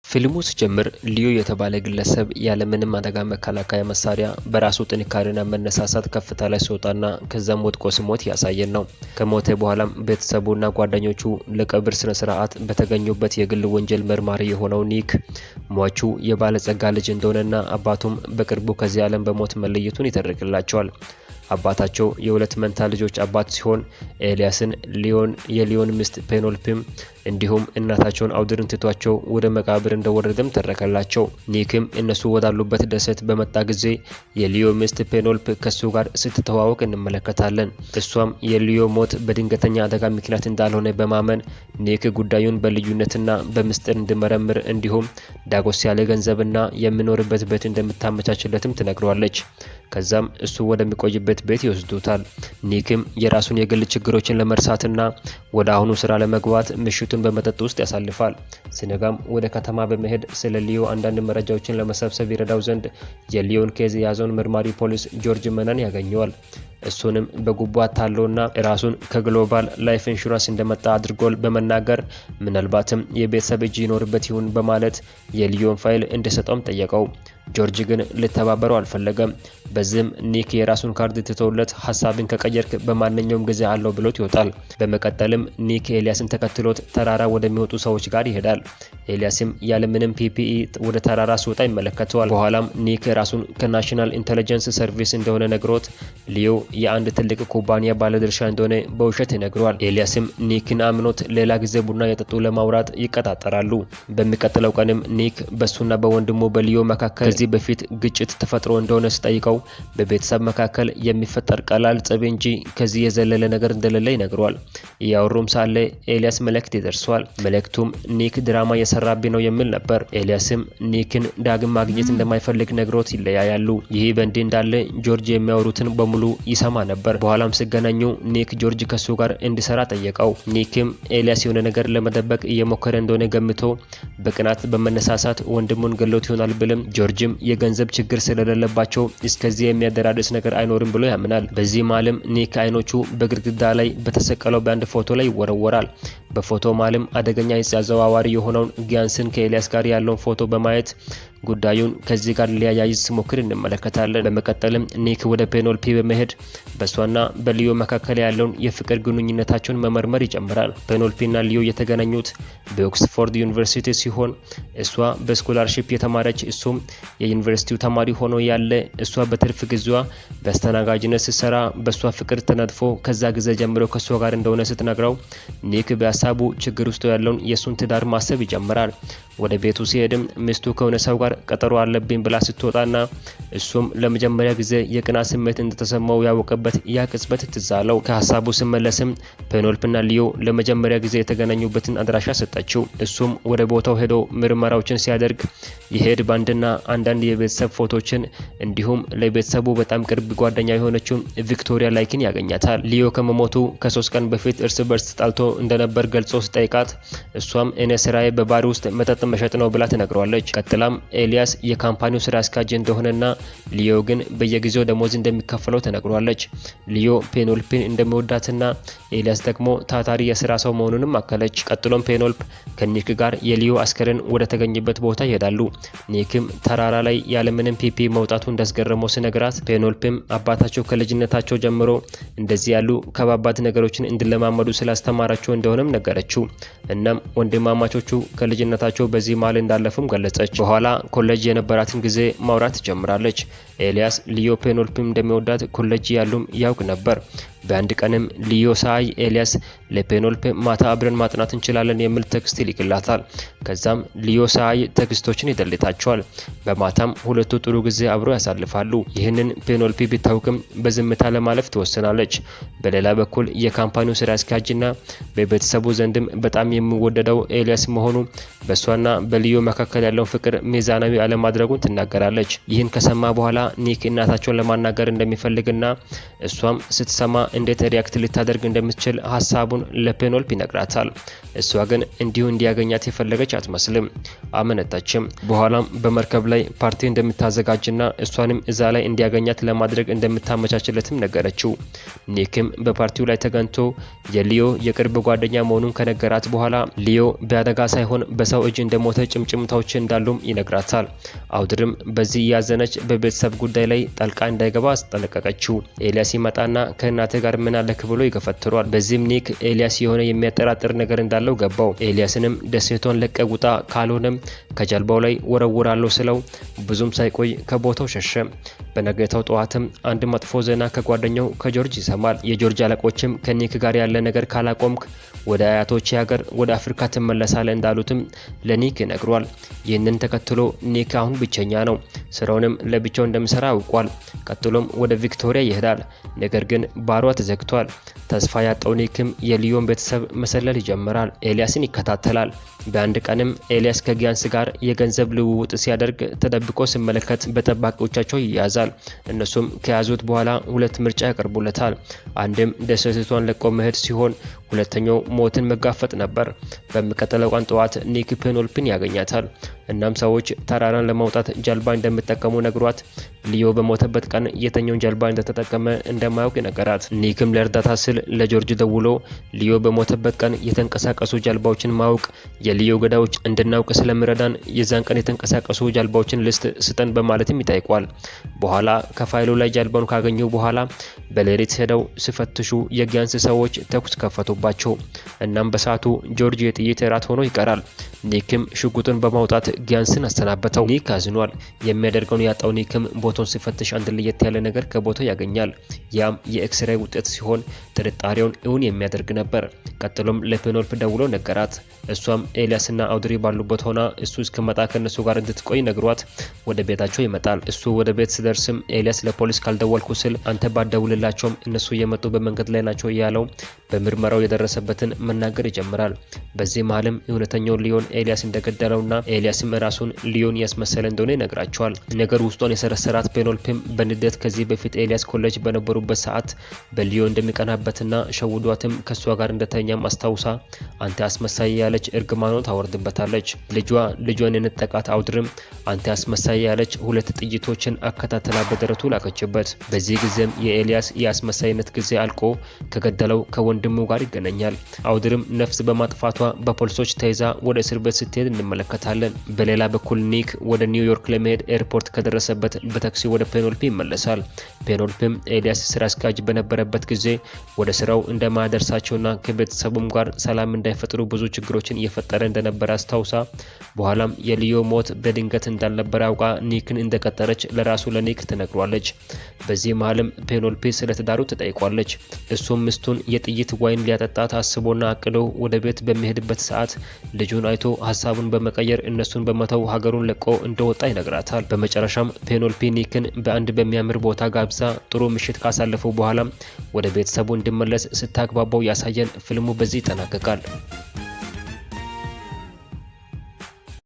ፊልሙ ሲጀምር ሊዮ የተባለ ግለሰብ ያለምንም አደጋ መከላከያ መሳሪያ በራሱ ጥንካሬና መነሳሳት ከፍታ ላይ ሲወጣና ከዛም ወድቆ ሲሞት ያሳየን ነው። ከሞተ በኋላም ቤተሰቡና ጓደኞቹ ለቀብር ስነ ስርዓት በተገኙበት የግል ወንጀል መርማሪ የሆነው ኒክ ሟቹ የባለጸጋ ልጅ እንደሆነና አባቱም በቅርቡ ከዚህ ዓለም በሞት መለየቱን ይተርክላቸዋል። አባታቸው የሁለት መንታ ልጆች አባት ሲሆን ኤልያስን የሊዮን ሚስት ፔኔሎፔም እንዲሁም እናታቸውን አውድርን ትቷቸው ወደ መቃብር እንደወረደም ተረከላቸው። ኒክም እነሱ ወዳሉበት ደሴት በመጣ ጊዜ የሊዮ ሚስት ፔኔሎፔ ከሱ ጋር ስትተዋወቅ እንመለከታለን። እሷም የሊዮ ሞት በድንገተኛ አደጋ ምክንያት እንዳልሆነ በማመን ኒክ ጉዳዩን በልዩነትና በምስጢር እንዲመረምር እንዲሁም ዳጎስ ያለ ገንዘብና የሚኖርበት ቤት እንደምታመቻችለትም ትነግረዋለች። ከዛም እሱ ወደሚቆይበት ቤት ይወስዱታል። ኒክም የራሱን የግል ችግሮችን ለመርሳትና ወደ አሁኑ ስራ ለመግባት ምሽቱን በመጠጥ ውስጥ ያሳልፋል። ሲነጋም ወደ ከተማ በመሄድ ስለ ሊዮ አንዳንድ መረጃዎችን ለመሰብሰብ ይረዳው ዘንድ የሊዮን ኬዝ የያዘውን መርማሪ ፖሊስ ጆርጅ መነን ያገኘዋል። እሱንም በጉቦ አታለውና ራሱን ከግሎባል ላይፍ ኢንሹራንስ እንደመጣ አድርጎል በመናገር ምናልባትም የቤተሰብ እጅ ይኖርበት ይሁን በማለት የሊዮን ፋይል እንዲሰጠውም ጠየቀው። ጆርጅ ግን ልተባበረው አልፈለገም። በዚህም ኒክ የራሱን ካርድ ትቶለት ሐሳብን ከቀየርክ በማንኛውም ጊዜ አለው ብሎት ይወጣል። በመቀጠልም ኒክ ኤልያስን ተከትሎት ተራራ ወደሚወጡ ሰዎች ጋር ይሄዳል። ኤልያስም ያለምንም ፒፒኢ ወደ ተራራ ሲወጣ ይመለከተዋል። በኋላም ኒክ ራሱን ከናሽናል ኢንተለጀንስ ሰርቪስ እንደሆነ ነግሮት ሊዮ የአንድ ትልቅ ኩባንያ ባለድርሻ እንደሆነ በውሸት ይነግረዋል። ኤልያስም ኒክን አምኖት ሌላ ጊዜ ቡና የጠጡ ለማውራት ይቀጣጠራሉ። በሚቀጥለው ቀንም ኒክ በሱና በወንድሙ በሊዮ መካከል ከዚህ በፊት ግጭት ተፈጥሮ እንደሆነ ሲጠይቀው በቤተሰብ መካከል የሚፈጠር ቀላል ጸብ እንጂ ከዚህ የዘለለ ነገር እንደሌለ ይነግረዋል። ያወሩም ሳለ ኤልያስ መልእክት ይደርሰዋል። መልእክቱም ኒክ ድራማ እየሰራብኝ ነው የሚል ነበር። ኤልያስም ኒክን ዳግም ማግኘት እንደማይፈልግ ነግሮት ይለያያሉ። ይህ በእንዲህ እንዳለ ጆርጅ የሚያወሩትን በሙሉ ይሰማ ነበር። በኋላም ሲገናኙ ኒክ ጆርጅ ከሱ ጋር እንዲሰራ ጠየቀው። ኒክም ኤልያስ የሆነ ነገር ለመደበቅ እየሞከረ እንደሆነ ገምቶ በቅናት በመነሳሳት ወንድሙን ገሎት ይሆናል ብልም ጆርጅም የገንዘብ ችግር ስለሌለባቸው እስከዚህ የሚያደራድስ ነገር አይኖርም ብሎ ያምናል። በዚህ ማለም ኒክ አይኖቹ በግድግዳ ላይ በተሰቀለው በአንድ ፎቶ ላይ ይወረወራል። በፎቶ ማለም አደገኛ የዕፅ አዘዋዋሪ የሆነውን ጊያንስን ከኤልያስ ጋር ያለውን ፎቶ በማየት ጉዳዩን ከዚህ ጋር ሊያያይዝ ሲሞክር እንመለከታለን። በመቀጠልም ኒክ ወደ ፔኔሎፔ በመሄድ በሷና በሊዮ መካከል ያለውን የፍቅር ግንኙነታቸውን መመርመር ይጀምራል። ፔኔሎፔና ሊዮ የተገናኙት በኦክስፎርድ ዩኒቨርሲቲ ሲሆን እሷ በስኮላርሺፕ የተማረች እሱም የዩኒቨርሲቲው ተማሪ ሆኖ ያለ እሷ በትርፍ ጊዜዋ በአስተናጋጅነት ስትሰራ በሷ ፍቅር ተነድፎ ከዛ ጊዜ ጀምሮ ከሷ ጋር እንደሆነ ስትነግረው ኒክ በሀሳቡ ችግር ውስጥ ያለውን የሱን ትዳር ማሰብ ይጀምራል። ወደ ቤቱ ሲሄድም ሚስቱ ከሆነ ሰው ጋር ቀጠሮ አለብኝ ብላ ስትወጣና እሱም ለመጀመሪያ ጊዜ የቅናት ስሜት እንደተሰማው ያወቀበት ያ ቅጽበት ትዝ አለው። ከሀሳቡ ሲመለስም ፔኔሎፔና ሊዮ ለመጀመሪያ ጊዜ የተገናኙበትን አድራሻ ሰጠችው። እሱም ወደ ቦታው ሄዶ ምርመራዎችን ሲያደርግ የሄድ ባንድና አንዳንድ የቤተሰብ ፎቶችን እንዲሁም ለቤተሰቡ በጣም ቅርብ ጓደኛ የሆነችው ቪክቶሪያ ላይክን ያገኛታል። ሊዮ ከመሞቱ ከ3 ቀን በፊት እርስ በርስ ተጣልቶ እንደነበር ገልጾ ሲጠይቃት እሷም እኔ ስራዬ በባር ውስጥ መጠጥ መሸጥ ነው ብላ ትነግረዋለች። ቀጥላም ኤልያስ የካምፓኒው ስራ አስኪያጅ እንደሆነና ሊዮ ግን በየጊዜው ደሞዝ እንደሚከፈለው ተነግሯለች። ሊዮ ፔኔሎፔን እንደሚወዳትና ኤልያስ ደግሞ ታታሪ የስራ ሰው መሆኑንም አከለች። ቀጥሎም ፔኔሎፔ ከኒክ ጋር የሊዮ አስከሬን ወደ ተገኘበት ቦታ ይሄዳሉ። ኒክም ተራራ ላይ ያለምንም ፒፒ መውጣቱ እንዳስገረመው ሲነግራት ፔኔሎፔም አባታቸው ከልጅነታቸው ጀምሮ እንደዚህ ያሉ ከባባድ ነገሮችን እንዲለማመዱ ስላስተማራቸው እንደሆነም ነገረችው። እናም ወንድማማቾቹ ከልጅነታቸው በዚህ ማል እንዳለፉም ገለጸች። በኋላ ኮሌጅ የነበራትን ጊዜ ማውራት ትጀምራለች። ኤልያስ ሊዮ ፔኔሎፔም እንደሚወዳት ኮሌጅ ያሉም ያውቅ ነበር። በአንድ ቀንም ሊዮ ሳይ ኤልያስ ለፔኔሎፔ ማታ አብረን ማጥናት እንችላለን የሚል ቴክስት ይልክላታል። ከዛም ሊዮ ሳይ ቴክስቶችን ይደልታቸዋል። በማታም ሁለቱ ጥሩ ጊዜ አብረው ያሳልፋሉ። ይህንን ፔኔሎፔ ቢታውቅም በዝምታ ለማለፍ ትወስናለች። በሌላ በኩል የካምፓኒው ስራ አስኪያጅና በቤተሰቡ ዘንድም በጣም የሚወደደው ኤልያስ መሆኑ በሷና በሊዮ መካከል ያለውን ፍቅር ሚዛናዊ አለማድረጉን ትናገራለች። ይህን ከሰማ በኋላ ኒክ እናታቸውን ለማናገር እንደሚፈልግና እሷም ስትሰማ እንዴት ሪያክት ልታደርግ እንደምትችል ሀሳቡን ለፔኔሎፔ ይነግራታል። እሷ ግን እንዲሁ እንዲያገኛት የፈለገች አትመስልም። አመነታችም። በኋላም በመርከብ ላይ ፓርቲ እንደምታዘጋጅና እሷንም እዛ ላይ እንዲያገኛት ለማድረግ እንደምታመቻችለትም ነገረችው። ኒክም በፓርቲው ላይ ተገኝቶ የሊዮ የቅርብ ጓደኛ መሆኑን ከነገራት በኋላ ሊዮ በአደጋ ሳይሆን በሰው እጅ እንደሞተ ጭምጭምታዎች እንዳሉም ይነግራታል። አውድርም በዚህ ያዘነች በቤተሰብ ጉዳይ ላይ ጣልቃ እንዳይገባ አስጠነቀቀችው። ኤልያስ ይመጣና ከእናቴ ጋር ምን አለክ ብሎ ይገፈትሯል። በዚህም ኒክ ኤልያስ የሆነ የሚያጠራጥር ነገር እንዳለው ገባው። ኤልያስንም ደሴቷን ለቀ ውጣ ካልሆነም ከጀልባው ላይ ወረውራለሁ ስለው ብዙም ሳይቆይ ከቦታው ሸሸ። በነገታው ጠዋትም አንድ መጥፎ ዜና ከጓደኛው ከጆርጅ ይሰማል። የጆርጅ አለቆችም ከኒክ ጋር ያለ ነገር ካላቆምክ ወደ አያቶች ሀገር ወደ አፍሪካ ትመለሳለህ እንዳሉትም ለኒክ ይነግሯል። ይህንን ተከትሎ ኒክ አሁን ብቸኛ ነው። ስራውንም ለብቻው እንደሚሰራ አውቋል። ቀጥሎም ወደ ቪክቶሪያ ይሄዳል። ነገር ግን ባሯ ተዘግቷል። ተስፋ ያጣው ኒክም የሊዮን ቤተሰብ መሰለል ይጀምራል። ኤልያስን ይከታተላል። በአንድ ቀንም ኤልያስ ከጊያንስ ጋር የገንዘብ ልውውጥ ሲያደርግ ተደብቆ ሲመለከት በጠባቂዎቻቸው ይያዛል። እነሱም ከያዙት በኋላ ሁለት ምርጫ ያቀርቡለታል። አንድም ደሴቷን ለቆ መሄድ ሲሆን ሁለተኛው ሞትን መጋፈጥ ነበር። በሚቀጥለው ቀን ጠዋት ኒክ ፔኔሎፔን ያገኛታል። እናም ሰዎች ተራራን ለማውጣት ጀልባ እንደሚጠቀሙ ነግሯት ሊዮ በሞተበት ቀን የተኛውን ጀልባ እንደተጠቀመ እንደማያውቅ ነገራት። ኒክም ለእርዳታ ስል ለጆርጅ ደውሎ ሊዮ በሞተበት ቀን የተንቀሳቀሱ ጀልባዎችን ማወቅ የሊዮ ገዳዮች እንድናውቅ ስለሚረዳን የዛን ቀን የተንቀሳቀሱ ጀልባዎችን ሊስት ስጠን በማለትም ይጠይቋል። በኋላ ከፋይሉ ላይ ጀልባውን ካገኙ በኋላ በሌሊት ሄደው ሲፈትሹ የጊያንስ ሰዎች ተኩስ ከፈቱባቸው። እናም በሰዓቱ ጆርጅ የጥይት እራት ሆኖ ይቀራል። ኒክም ሽጉጡን በማውጣት ጊያንስን አሰናበተው። ኒክ አዝኗል። የሚያደርገውን ያጣው ኒክም ቦታውን ሲፈትሽ አንድ ለየት ያለ ነገር ከቦታው ያገኛል። ያም የኤክስሬይ ውጤት ሲሆን ጥርጣሬውን እውን የሚያደርግ ነበር። ቀጥሎም ለፔኔሎፔ ደውሎ ነገራት። እሷም ኤልያስና አውድሪ ባሉበት ሆና እሱ እስከመጣ ከነሱ ጋር እንድትቆይ ነግሯት ወደ ቤታቸው ይመጣል። እሱ ወደ ቤት ሲደርስም ኤልያስ ለፖሊስ ካልደወልኩ ስል አንተ ባደውልላቸውም እነሱ እየመጡ በመንገድ ላይ ናቸው እያለው በምርመራው የደረሰበትን መናገር ይጀምራል። በዚህ መሃልም እውነተኛው ሊዮን ኤልያስ እንደገደለውና ኤልያስም ራሱን ሊዮን ያስመሰለ እንደሆነ ይነግራቸዋል። ነገር ውስጧን የሰረሰራት ፔኔሎፔም በንዴት ከዚህ በፊት ኤልያስ ኮሌጅ በነበሩበት ሰዓት በሊዮ እንደሚቀናበትና ሸውዷትም ከሷ ጋር እንደተኛም አስታውሳ አንተ አስመሳይ ያለች እርግማኗን ታወርድበታለች። ልጇን የነጠቃት አውድርም አንተ አስመሳይ ያለች ሁለት ጥይቶችን አከታተላ በደረቱ ላከችበት። በዚህ ጊዜም የኤልያስ የአስመሳይነት ጊዜ አልቆ ከገደለው ከወንድሙ ጋር ይገናኛል። አውድርም ነፍስ በማጥፋቷ በፖሊሶች ተይዛ ወደ እስር ቤት ስትሄድ እንመለከታለን። በሌላ በኩል ኒክ ወደ ኒውዮርክ ለመሄድ ኤርፖርት ከደረሰበት በታክሲ ወደ ፔኔሎፔ ይመለሳል። ፔኔሎፔም ኤልያስ ስራ አስኪያጅ በነበረበት ጊዜ ወደ ስራው እንደማያደርሳቸውና ከቤተሰቡም ጋር ሰላም እንዳይፈጥሩ ብዙ ችግሮችን እየፈጠረ እንደነበረ አስታውሳ በኋላም የሊዮ ሞት በድንገት እንዳልነበረ አውቃ ኒክን እንደቀጠረች ለራሱ ለኒክ ትነግሯለች። በዚህ መሃልም ፔኔሎፔ ስለ ትዳሩ ትጠይቋለች። እሱም ሚስቱን የጥይት ዋይን ሊያጠጣት አስቦና አቅዶ ወደ ቤት በሚሄድበት ሰዓት ልጁን አይቶ ሀሳቡን በመቀየር እነሱን በመተው ሀገሩን ለቆ እንደወጣ ይነግራታል። በመጨረሻም ፔኔሎፔ ኒክን በአንድ በሚያምር ቦታ ጋብዛ ጥሩ ምሽት ካሳለፉ በኋላ ወደ ቤተሰቡ እንዲመለስ ስታግባባው ያሳየን ፊልሙ በዚህ ይጠናቀቃል።